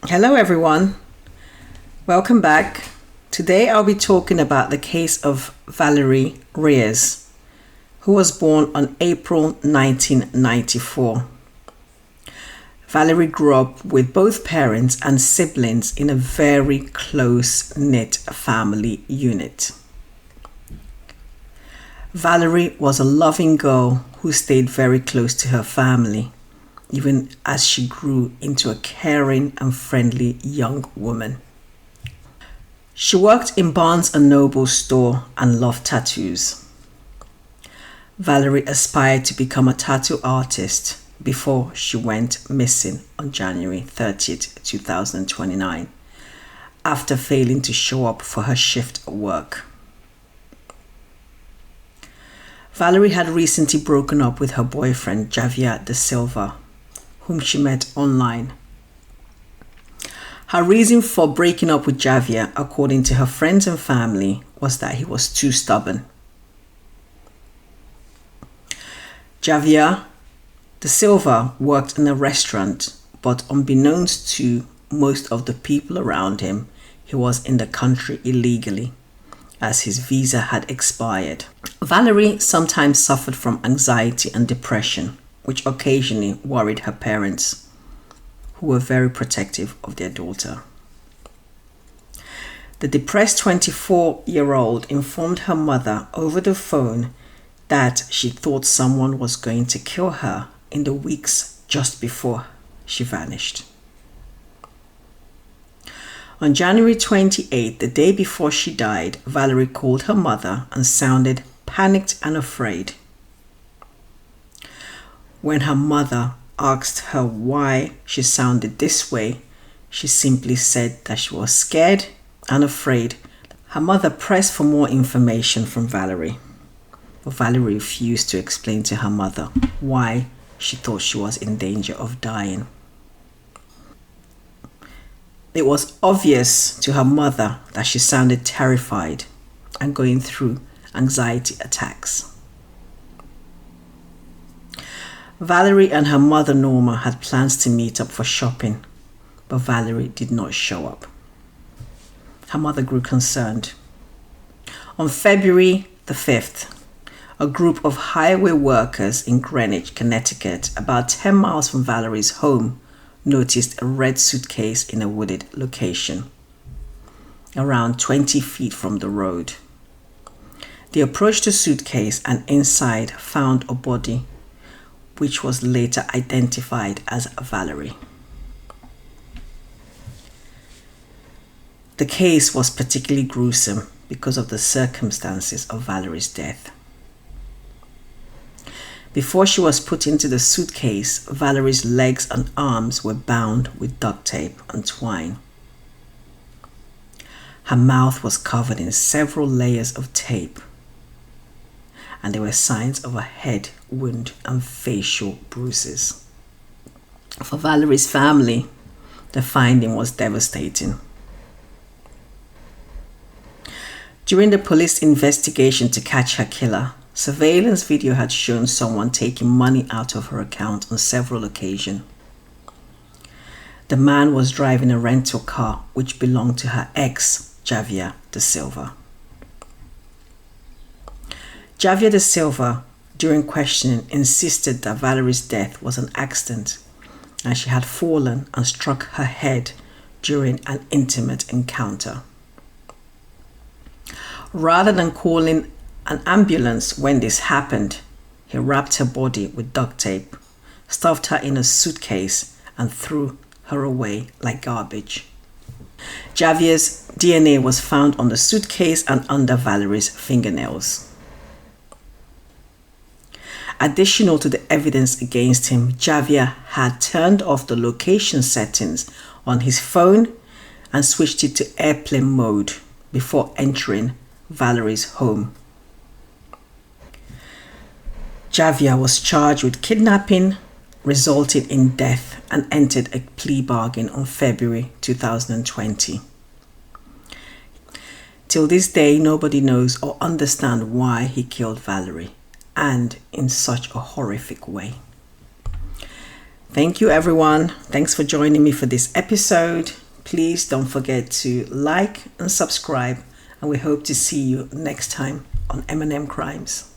Hello everyone, welcome back. Today I'll be talking about the case of Valerie Reyes, who was born on April 1994. Valerie grew up with both parents and siblings in a very close-knit family unit. Valerie was a loving girl who stayed very close to her family, even as she grew into a caring and friendly young woman. She worked in Barnes& Noble store and loved tattoos. Valerie aspired to become a tattoo artist before she went missing on January 30th, 2029, after failing to show up for her shift at work. Valerie had recently broken up with her boyfriend Javier Da Silva, whom she met online. Her reason for breaking up with Javier, according to her friends and family, was that he was too stubborn. Javier Da Silva worked in a restaurant, but unbeknownst to most of the people around him, he was in the country illegally, as his visa had expired. Valerie sometimes suffered from anxiety and depression, which occasionally worried her parents, who were very protective of their daughter. The depressed 24-year-old informed her mother over the phone that she thought someone was going to kill her in the weeks just before she vanished. On January 28th, the day before she died, Valerie called her mother and sounded panicked and afraid. When her mother asked her why she sounded this way, she simply said that she was scared and afraid. Her mother pressed for more information from Valerie, but Valerie refused to explain to her mother why she thought she was in danger of dying. It was obvious to her mother that she sounded terrified and going through anxiety attacks. Valerie and her mother Norma had plans to meet up for shopping, but Valerie did not show up. Her mother grew concerned. On February the 5th, a group of highway workers in Greenwich, Connecticut, about 10 miles from Valerie's home, noticed a red suitcase in a wooded location, around 20 feet from the road. They approached the suitcase and inside found a body, which was later identified as Valierie. The case was particularly gruesome because of the circumstances of Valerie's death. Before she was put into the suitcase, Valerie's legs and arms were bound with duct tape and twine. Her mouth was covered in several layers of tape, and there were signs of a head wound and facial bruises. For Valerie's family, the finding was devastating. During the police investigation to catch her killer, surveillance video had shown someone taking money out of her account on several occasions. The man was driving a rental car which belonged to her ex, Javier Da Silva. Javier Da Silva, during questioning, insisted that Valerie's death was an accident and she had fallen and struck her head during an intimate encounter. Rather than calling an ambulance when this happened, he wrapped her body with duct tape, stuffed her in a suitcase, and threw her away like garbage. Javier's DNA was found on the suitcase and under Valerie's fingernails. Additional to the evidence against him, Javier had turned off the location settings on his phone and switched it to airplane mode before entering Valerie's home. Javier was charged with kidnapping, resulting in death, and entered a plea bargain on February 2020. Till this day, nobody knows or understands why he killed Valierie, and in such a horrific way. Thank you, everyone. Thanks for joining me for this episode. Please don't forget to like and subscribe, and we hope to see you next time on M&M Crimes.